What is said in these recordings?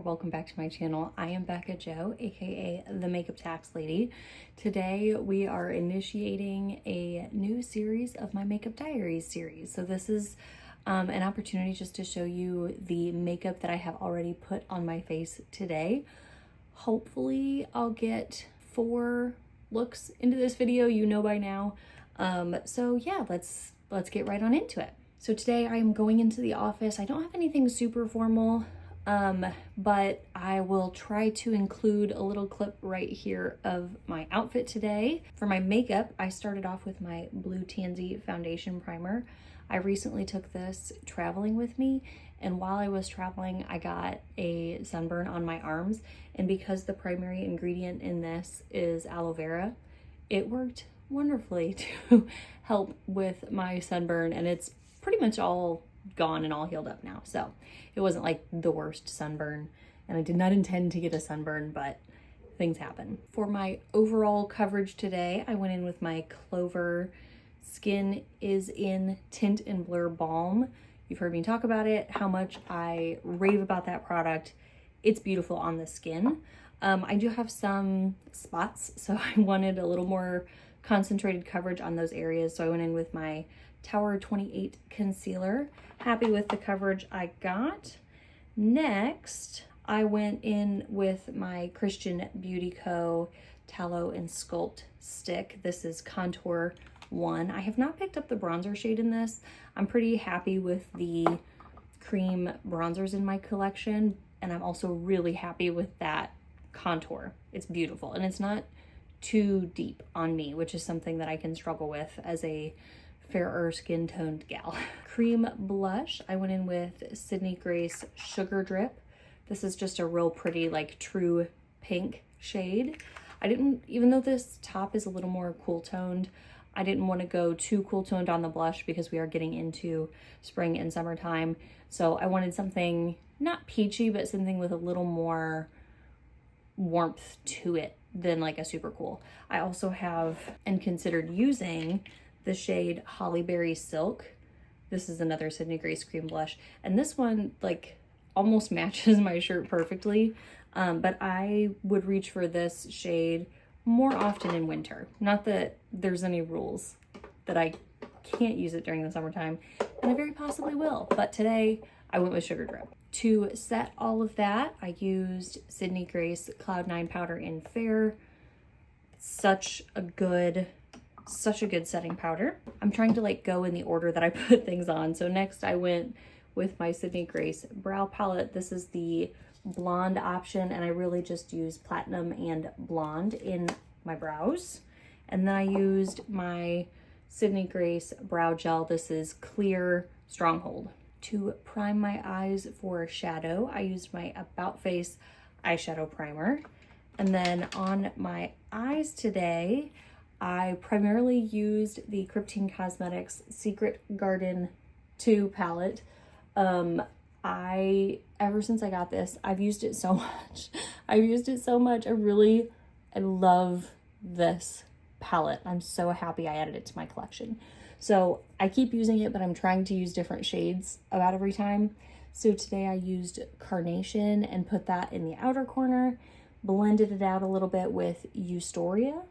welcome back to my channel. I am Bekah Jo, aka the Makeup Tax Lady. Today we are initiating a new series of my Makeup Diaries series. So this is an opportunity just to show you the makeup that I have already put on my face today. Hopefully I'll get 4 looks into this video, you know by now. So yeah, let's get right on into it. So today I am going into the office. I don't have anything super formal, but I will try to include a little clip right here of my outfit today. For my makeup, I started off with my Blue Tansy foundation primer. I recently took this traveling with me, and while I was traveling, I got a sunburn on my arms, and because the primary ingredient in this is aloe vera, it worked wonderfully to help with my sunburn, and it's pretty much all gone and all healed up now. So it wasn't like the worst sunburn, and I did not intend to get a sunburn, but things happen. For my overall coverage today, I went in with my Clover Skin is in Tint and Blur Balm. You've heard me talk about it, how much I rave about that product. It's beautiful on the skin. I do have some spots, so I wanted a little more concentrated coverage on those areas, so I went in with my Tower 28 concealer. Happy with the coverage I got. Next, I went in with my Christian Beauty Co. Tallow and Sculpt stick. This is Contour 1. I have not picked up the bronzer shade in this. I'm pretty happy with the cream bronzers in my collection, and I'm also really happy with that contour. It's beautiful, and it's not too deep on me, which is something that I can struggle with as a fairer skin toned gal. Cream blush, I went in with Sydney Grace Sugar Drip. This is just a real pretty, like, true pink shade. I didn't, even though this top is a little more cool toned, I didn't want to go too cool toned on the blush because we are getting into spring and summertime. So I wanted something not peachy, but something with a little more warmth to it than like a super cool. I also have and considered using the shade Holly Berry Silk. This is another Sydney Grace cream blush, and this one like almost matches my shirt perfectly, but I would reach for this shade more often in winter. Not that there's any rules that I can't use it during the summertime, and I very possibly will, but today I went with Sugar Drip. To set all of that, I used Sydney Grace Cloud 9 powder in Fair. Such a good setting powder. I'm trying to like go in the order that I put things on. So next I went with my Sydney Grace brow palette. This is the blonde option, and I really just use platinum and blonde in my brows. And then I used my Sydney Grace brow gel. This is Clear Stronghold. To prime my eyes for shadow, I used my About Face eyeshadow primer. And then on my eyes today, I primarily used the Kryptine Cosmetics Secret Garden 2 palette. Ever since I got this, I've used it so much. I love this palette. I'm so happy I added it to my collection. So I keep using it, but I'm trying to use different shades about every time. So today I used Carnation and put that in the outer corner, blended it out a little bit with Eustoma,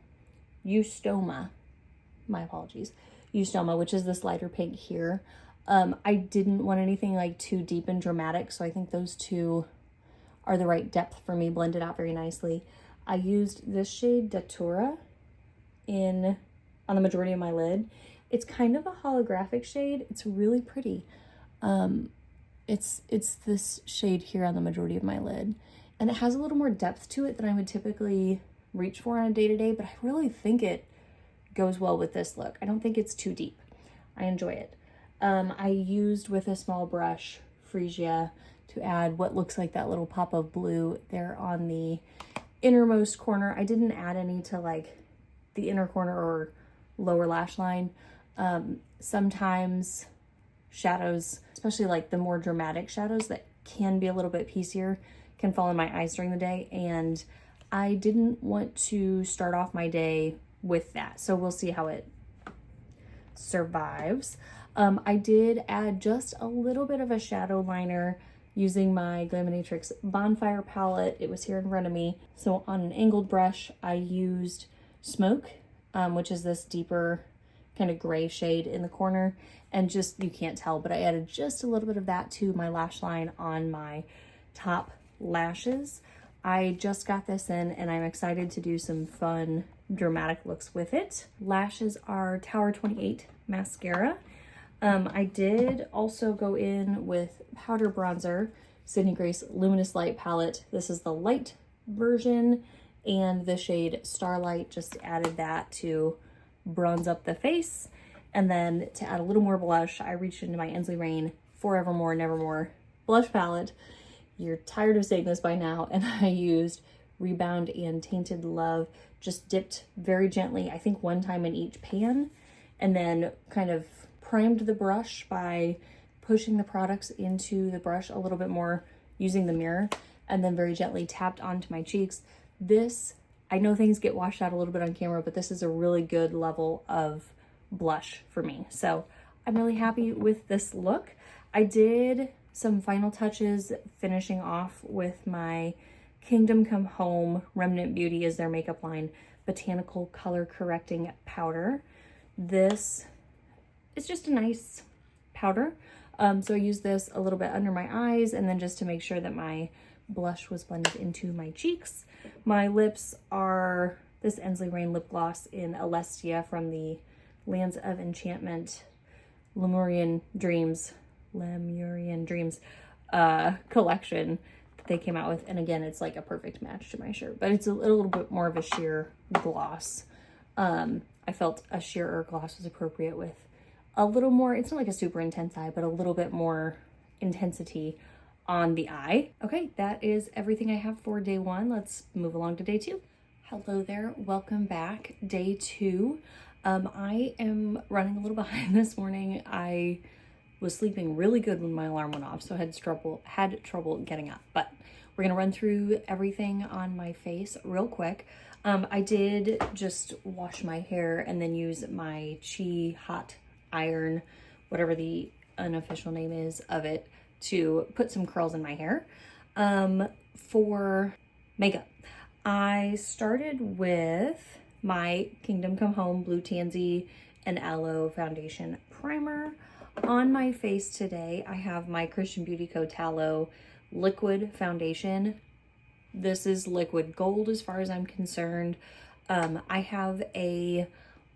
my apologies, Eustoma, which is this lighter pink here. I didn't want anything like too deep and dramatic, so I think those two are the right depth for me, blended out very nicely. I used this shade Datura on the majority of my lid. It's kind of a holographic shade. It's really pretty. It's this shade here on the majority of my lid, and it has a little more depth to it than I would typically reach for on a day-to-day, but I really think it goes well with this look. I don't think it's too deep. I enjoy it. I used with a small brush Freesia to add what looks like that little pop of blue there on the innermost corner. I didn't add any to like the inner corner or lower lash line. Sometimes shadows, especially like the more dramatic shadows that can be a little bit piecier, can fall in my eyes during the day, and I didn't want to start off my day with that, so we'll see how it survives. I did add just a little bit of a shadow liner using my Glaminatrix Bonfire palette. It was here in front of me. So on an angled brush, I used Smoke, which is this deeper kind of gray shade in the corner. And just, you can't tell, but I added just a little bit of that to my lash line on my top lashes. I just got this in and I'm excited to do some fun dramatic looks with it. Lashes are Tower 28 mascara. I did also go in with powder bronzer, Sydney Grace Luminous Light palette. This is the light version, and the shade Starlight, just added that to bronze up the face. And then to add a little more blush, I reached into my Ensley Rain Forevermore Nevermore blush palette. You're tired of saying this by now, and I used Rebound and Tainted Love, just dipped very gently, I think one time in each pan, and then kind of primed the brush by pushing the products into the brush a little bit more using the mirror, and then very gently tapped onto my cheeks. This, I know things get washed out a little bit on camera, but this is a really good level of blush for me. So I'm really happy with this look. I did some final touches finishing off with my Kingdom Come Home Remnant Beauty is their makeup line Botanical Color Correcting Powder. This is just a nice powder. So I used this a little bit under my eyes, and then just to make sure that my blush was blended into my cheeks. My lips are this Ensley Rain lip gloss in Alestia from the Lands of Enchantment Lemurian Dreams collection that they came out with. And again, it's like a perfect match to my shirt, but it's a little bit more of a sheer gloss. I felt a sheerer gloss was appropriate with a little more, it's not like a super intense eye, but a little bit more intensity on the eye. Okay, that is everything I have for day one. Let's move along to day two. Hello there, welcome back. Day two. I am running a little behind this morning. I was sleeping really good when my alarm went off, so I had trouble getting up, but we're gonna run through everything on my face real quick. I did just wash my hair and then use my Chi hot iron, whatever the unofficial name is of it, to put some curls in my hair. For makeup, I started with my Kingdom Come Home Blue Tansy and Aloe Foundation Primer. On my face today, I have my Christian Beauty Co. Tallow Liquid Foundation. This is liquid gold as far as I'm concerned. I have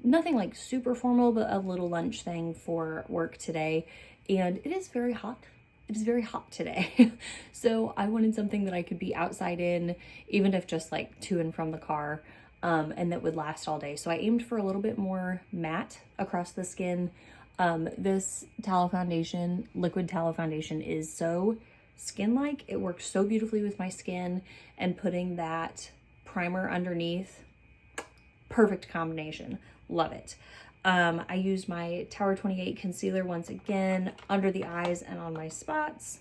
nothing like super formal, but a little lunch thing for work today, and it is very hot. It is very hot today. So I wanted something that I could be outside in, even if just like to and from the car, and that would last all day. So I aimed for a little bit more matte across the skin. This tallow foundation, liquid tallow foundation, is so skin-like. It works so beautifully with my skin, and putting that primer underneath, perfect combination. Love it. I used my Tower 28 concealer once again under the eyes and on my spots.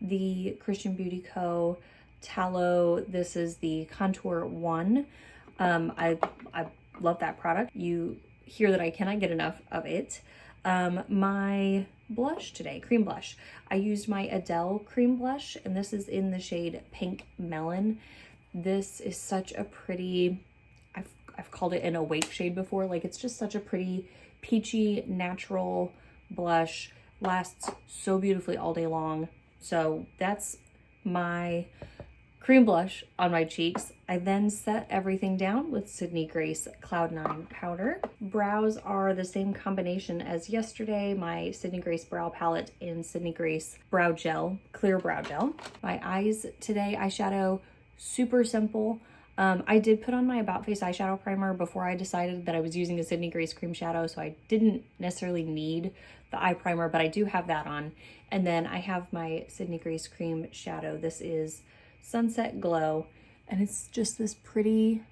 The Christian Beauty Co. Tallow, this is the Contour 1. I love that product. You hear that I cannot get enough of it. My blush today, cream blush. I used my Adele cream blush, and this is in the shade Pink Melon. This is such a pretty, I've called it an awake shade before. Like, it's just such a pretty peachy natural blush, lasts so beautifully all day long. So that's my cream blush on my cheeks. I then set everything down with Sydney Grace Cloud 9 powder. Brows are the same combination as yesterday, my Sydney Grace brow palette in Sydney Grace brow gel, clear brow gel. My eyes today, eyeshadow, super simple. I did put on my About Face eyeshadow primer before I decided that I was using a Sydney Grace cream shadow, so I didn't necessarily need the eye primer, but I do have that on. And then I have my Sydney Grace cream shadow. This is Sunset Glow, and it's just this pretty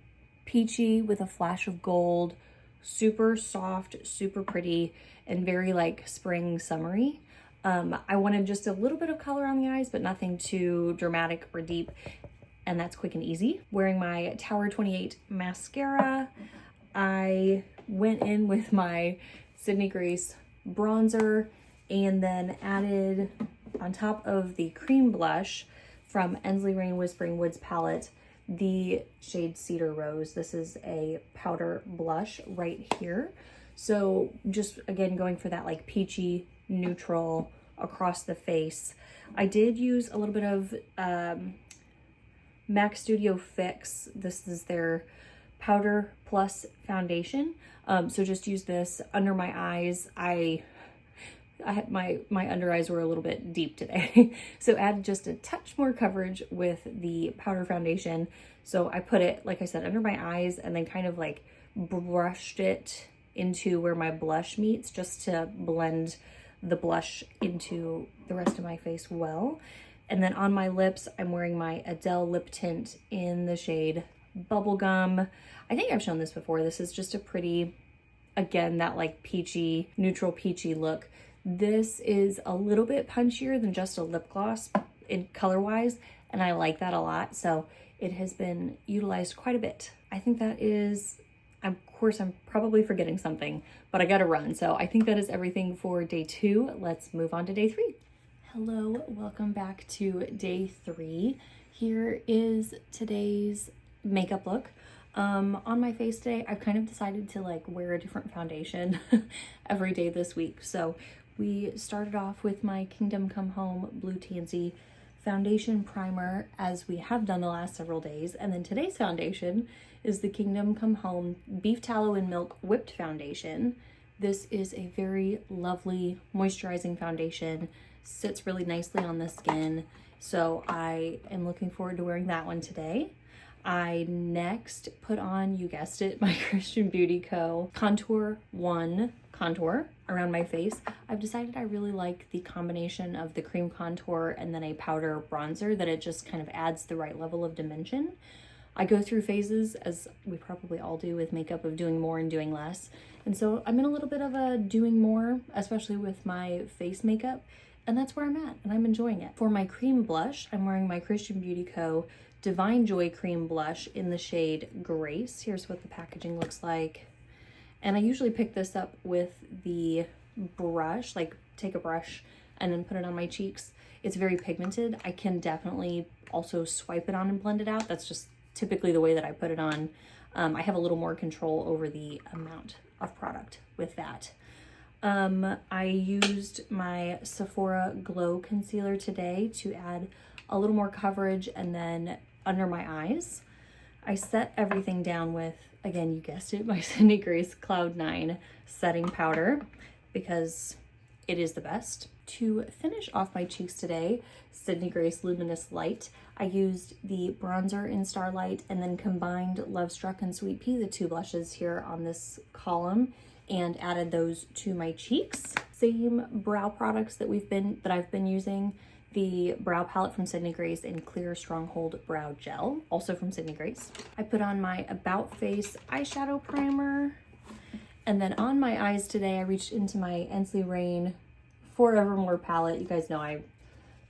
peachy with a flash of gold, super soft, super pretty, and very like spring summery. I wanted just a little bit of color on the eyes, but nothing too dramatic or deep, and that's quick and easy. Wearing my Tower 28 mascara, I went in with my Sydney Grace bronzer and then added on top of the cream blush from Ensley Rain Whispering Woods palette, the shade Cedar Rose. This is a powder blush right here. So just again, going for that like peachy neutral across the face. I did use a little bit of MAC Studio Fix. This is their powder plus foundation. So just use this under my eyes. I had my under eyes were a little bit deep today. So add just a touch more coverage with the powder foundation. So I put it, like I said, under my eyes and then kind of like brushed it into where my blush meets, just to blend the blush into the rest of my face well. And then on my lips, I'm wearing my Adele lip tint in the shade Bubblegum. I think I've shown this before. This is just a pretty, again, that like peachy, neutral peachy look. This is a little bit punchier than just a lip gloss in color-wise, and I like that a lot. So it has been utilized quite a bit. I think that is, of course, I'm probably forgetting something, but I gotta run. So I think that is everything for day 2. Let's move on to day 3. Hello, welcome back to day 3. Here is today's makeup look. On my face today, I've kind of decided to like wear a different foundation every day this week. So we started off with my Kingdom Come Home Blue Tansy foundation primer, as we have done the last several days. And then today's foundation is the Kingdom Come Home Beef Tallow and Milk Whipped Foundation. This is a very lovely moisturizing foundation, sits really nicely on the skin. So I am looking forward to wearing that one today. I next put on, you guessed it, my Christian Beauty Co. Contour 1 contour around my face. I've decided I really like the combination of the cream contour and then a powder bronzer, that it just kind of adds the right level of dimension. I go through phases, as we probably all do with makeup, of doing more and doing less. And so I'm in a little bit of a doing more, especially with my face makeup. And that's where I'm at, and I'm enjoying it. For my cream blush, I'm wearing my Christian Beauty Co. Divine Joy Cream Blush in the shade Grace. Here's what the packaging looks like. And I usually pick this up with the brush, like take a brush and then put it on my cheeks. It's very pigmented. I can definitely also swipe it on and blend it out. That's just typically the way that I put it on. I have a little more control over the amount of product with that. I used my Sephora Glow Concealer today to add a little more coverage and then under my eyes. I set everything down with, again, you guessed it, my Sydney Grace Cloud 9 setting powder, because it is the best. To finish off my cheeks today, Sydney Grace Luminous Light, I used the bronzer in Starlight and then combined Love Struck and Sweet Pea, the 2 blushes here on this column, and added those to my cheeks. Same brow products that I've been using. The brow palette from Sydney Grace in Clear Stronghold Brow Gel, also from Sydney Grace. I put on my About Face eyeshadow primer. And then on my eyes today, I reached into my Ensley Rain Forevermore palette. You guys know I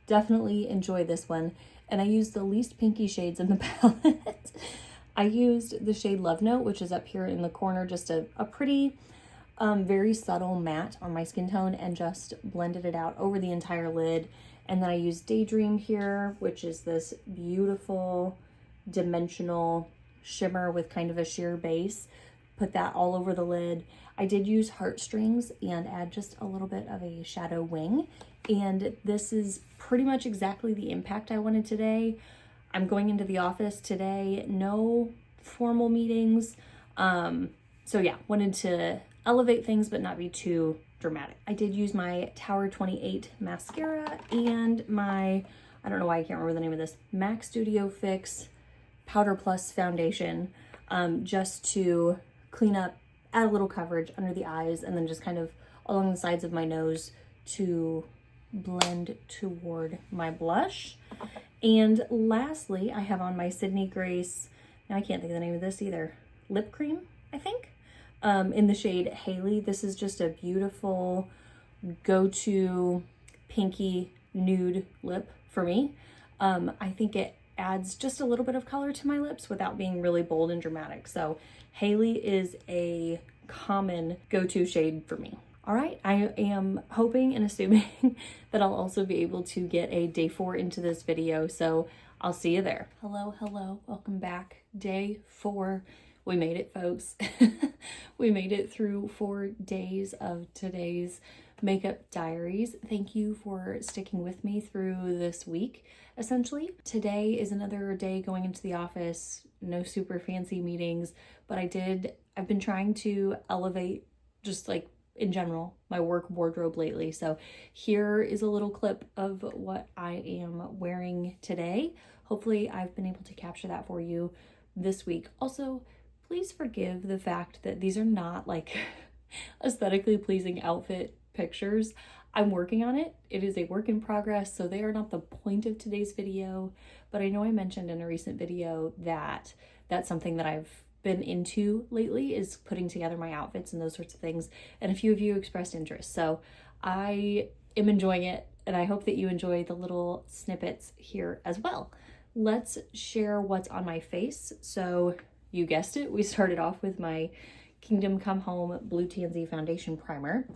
definitely enjoy this one. And I used the least pinky shades in the palette. I used the shade Love Note, which is up here in the corner, just a pretty, very subtle matte on my skin tone, and just blended it out over the entire lid. And then I used Daydream here, which is this beautiful dimensional shimmer with kind of a sheer base. Put that all over the lid. I did use Heartstrings and add just a little bit of a shadow wing. And this is pretty much exactly the impact I wanted today. I'm going into the office today, no formal meetings. So yeah, wanted to elevate things but not be too dramatic. I did use my Tower 28 mascara and my, I don't know why I can't remember the name of this, MAC Studio Fix Powder Plus foundation, just to clean up, add a little coverage under the eyes, and then just kind of along the sides of my nose to blend toward my blush. And lastly, I have on my Sydney Grace, now I can't think of the name of this either, lip cream, I think, in the shade Haley. This is just a beautiful go-to pinky nude lip for me. I think it adds just a little bit of color to my lips without being really bold and dramatic. So Haley is a common go-to shade for me. All right, I am hoping and assuming that I'll also be able to get a day 4 into this video, so I'll see you there. Hello, welcome back. Day 4. We made it, folks. We made it through 4 days of today's makeup diaries. Thank you for sticking with me through this week, essentially. Today is another day going into the office, no super fancy meetings, but I've been trying to elevate just like in general my work wardrobe lately. So here is a little clip of what I am wearing today. Hopefully I've been able to capture that for you this week. Also, please forgive the fact that these are not like aesthetically pleasing outfit pictures. I'm working on it. It is a work in progress, so they are not the point of today's video, but I know I mentioned in a recent video that that's something that I've been into lately, is putting together my outfits and those sorts of things, and a few of you expressed interest, so I am enjoying it, and I hope that you enjoy the little snippets here as well. Let's share what's on my face. So you guessed it, we started off with my Kingdom Come Home Blue Tansy Foundation Primer.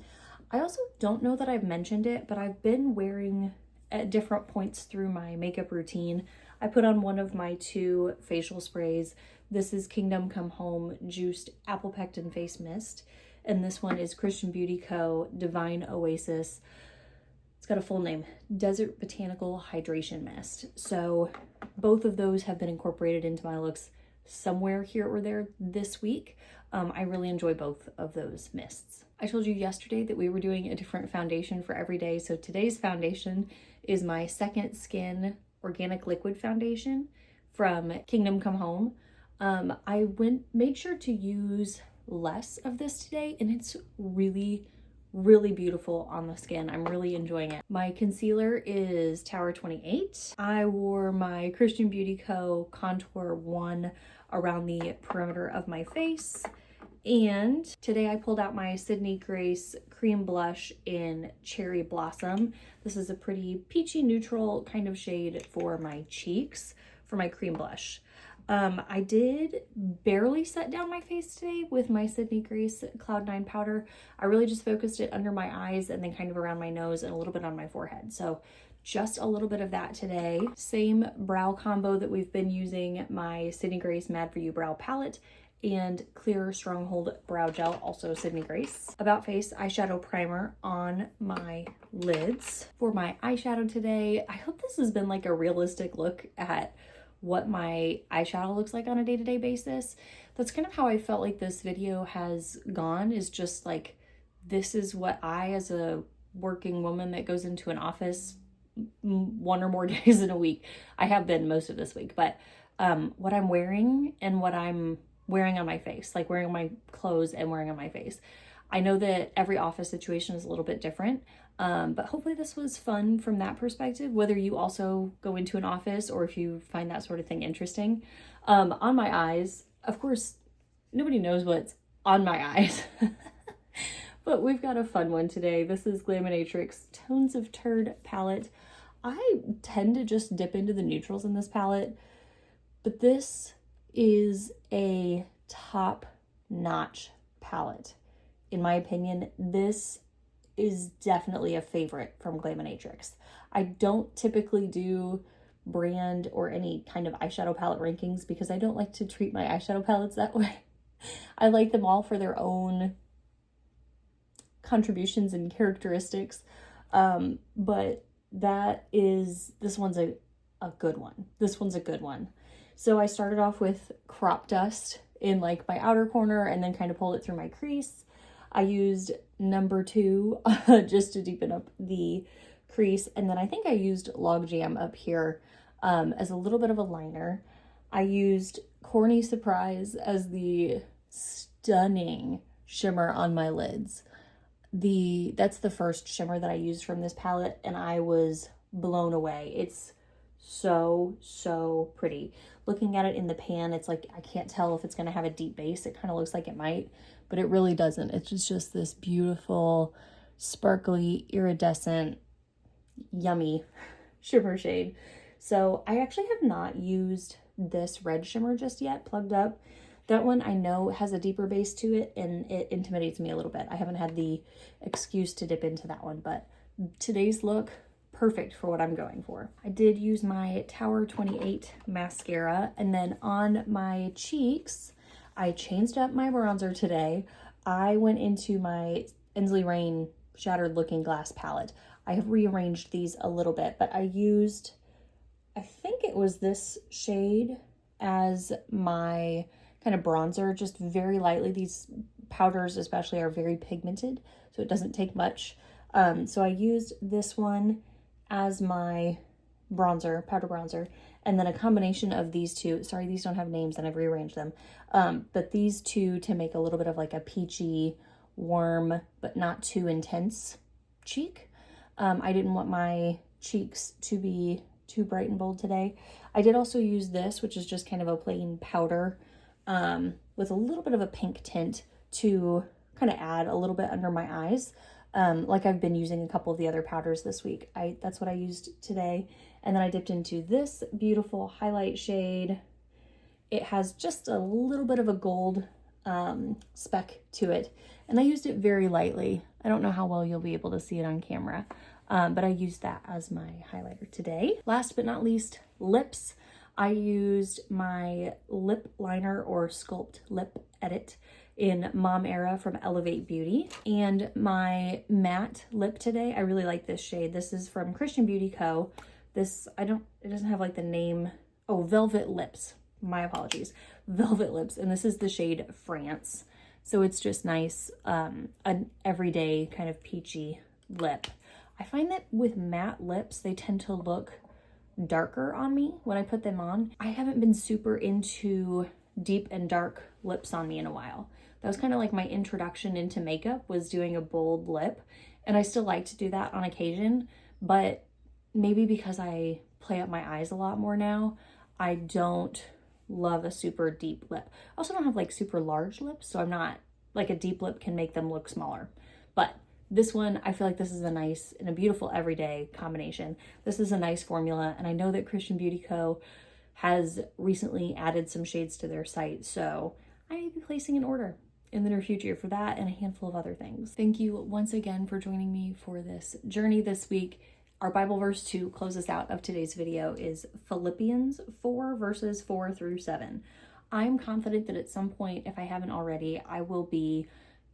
I also don't know that I've mentioned it, but I've been wearing at different points through my makeup routine, I put on one of my 2 facial sprays. This is Kingdom Come Home Juiced Apple Pectin Face Mist, and this one is Christian Beauty Co. Divine Oasis. It's got a full name, Desert Botanical Hydration Mist. So both of those have been incorporated into my looks somewhere here or there this week. I really enjoy both of those mists. I told you yesterday that we were doing a different foundation for every day. So today's foundation is my Second Skin Organic Liquid Foundation from Kingdom Come Home. I made sure to use less of this today, and it's really beautiful on the skin. I'm really enjoying it. My concealer is Tower 28. I wore my Christian Beauty Co. Contour 1 around the perimeter of my face. And today I pulled out my Sydney Grace cream blush in Cherry Blossom. This is a pretty peachy neutral kind of shade for my cheeks for my cream blush. I did barely set down my face today with my Sydney Grace Cloud 9 powder. I really just focused it under my eyes and then kind of around my nose and a little bit on my forehead. So just a little bit of that today. Same brow combo that we've been using, my Sydney Grace Mad For You Brow Palette and Clear Stronghold Brow Gel, also Sydney Grace. About Face eyeshadow primer on my lids. For my eyeshadow today, I hope this has been like a realistic look at what my eyeshadow looks like on a day-to-day basis. That's kind of how I felt like this video has gone, is just like, this is what I, as a working woman that goes into an office 1 or more days in a week, I have been most of this week, but what I'm wearing and what I'm wearing on my face, like wearing my clothes and wearing on my face. I know that every office situation is a little bit different, but hopefully this was fun from that perspective, whether you also go into an office or if you find that sort of thing interesting. On my eyes, of course, nobody knows what's on my eyes, but we've got a fun one today. This is Glaminatrix Tones of Turd palette. I tend to just dip into the neutrals in this palette, but this is a top-notch palette. In my opinion, this is definitely a favorite from Glaminatrix. I don't typically do brand or any kind of eyeshadow palette rankings because I don't like to treat my eyeshadow palettes that way. I like them all for their own contributions and characteristics, but this one's a good one. This one's a good one. So I started off with Crop Dust in like my outer corner and then kind of pulled it through my crease. I used number 2 just to deepen up the crease. And then I think I used Logjam up here as a little bit of a liner. I used Corny Surprise as the stunning shimmer on my lids. That's the first shimmer that I used from this palette, and I was blown away. It's so pretty. Looking at it in the pan, it's like I can't tell if it's going to have a deep base. It kind of looks like it might, but it really doesn't. It's just this beautiful, sparkly, iridescent, yummy shimmer shade. So I actually have not used this red shimmer just yet, Plugged Up. That one I know has a deeper base to it, and it intimidates me a little bit. I haven't had the excuse to dip into that one, but today's look, perfect for what I'm going for. I did use my Tower 28 mascara, and then on my cheeks, I changed up my bronzer today. I went into my Inslee Rain Shattered Looking Glass palette. I have rearranged these a little bit, but I used, I think it was this shade as my kind of bronzer, just very lightly. These powders especially are very pigmented, so it doesn't take much. So I used this one as my bronzer, powder bronzer, and then a combination of these two. Sorry, these don't have names and I've rearranged them. But these two to make a little bit of like a peachy, warm, but not too intense cheek. I didn't want my cheeks to be too bright and bold today. I did also use this, which is just kind of a plain powder with a little bit of a pink tint to kind of add a little bit under my eyes. Like I've been using a couple of the other powders this week. That's what I used today. And then I dipped into this beautiful highlight shade. It has just a little bit of a gold speck to it. And I used it very lightly. I don't know how well you'll be able to see it on camera, but I used that as my highlighter today. Last but not least, lips. I used my lip liner or Sculpt Lip Edit in Mom Era from Elevate Beauty. And my matte lip today, I really like this shade. This is from Christian Beauty Co. This, it doesn't have like the name. Oh, Velvet Lips. My apologies. Velvet Lips. And this is the shade France. So it's just nice, an everyday kind of peachy lip. I find that with matte lips, they tend to look darker on me when I put them on. I haven't been super into deep and dark lips on me in a while. That was kind of like my introduction into makeup, was doing a bold lip. And I still like to do that on occasion, but maybe because I play up my eyes a lot more now, I don't love a super deep lip. I also don't have like super large lips, so I'm not, like a deep lip can make them look smaller. But this one, I feel like this is a nice and a beautiful everyday combination. This is a nice formula, and I know that Christian Beauty Co. has recently added some shades to their site, so I may be placing an order in the near future for that and a handful of other things. Thank you once again for joining me for this journey this week. Our Bible verse to close us out of today's video is Philippians 4 verses 4 through 7. I'm confident that at some point, if I haven't already, I will be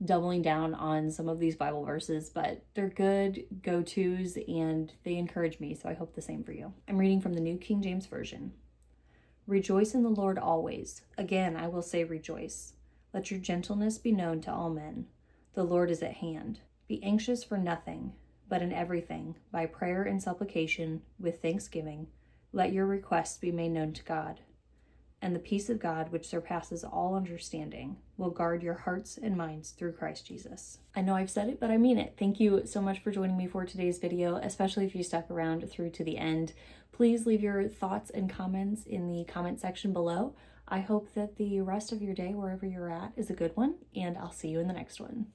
doubling down on some of these Bible verses, but they're good go-tos and they encourage me, so I hope the same for you. I'm reading from the New King James Version. Rejoice in the Lord always. Again, I will say rejoice. Let your gentleness be known to all men. The Lord is at hand. Be anxious for nothing, but in everything, by prayer and supplication, with thanksgiving, let your requests be made known to God. And the peace of God, which surpasses all understanding, will guard your hearts and minds through Christ Jesus. I know I've said it, but I mean it. Thank you so much for joining me for today's video, especially if you stuck around through to the end. Please leave your thoughts and comments in the comment section below. I hope that the rest of your day, wherever you're at, is a good one, and I'll see you in the next one.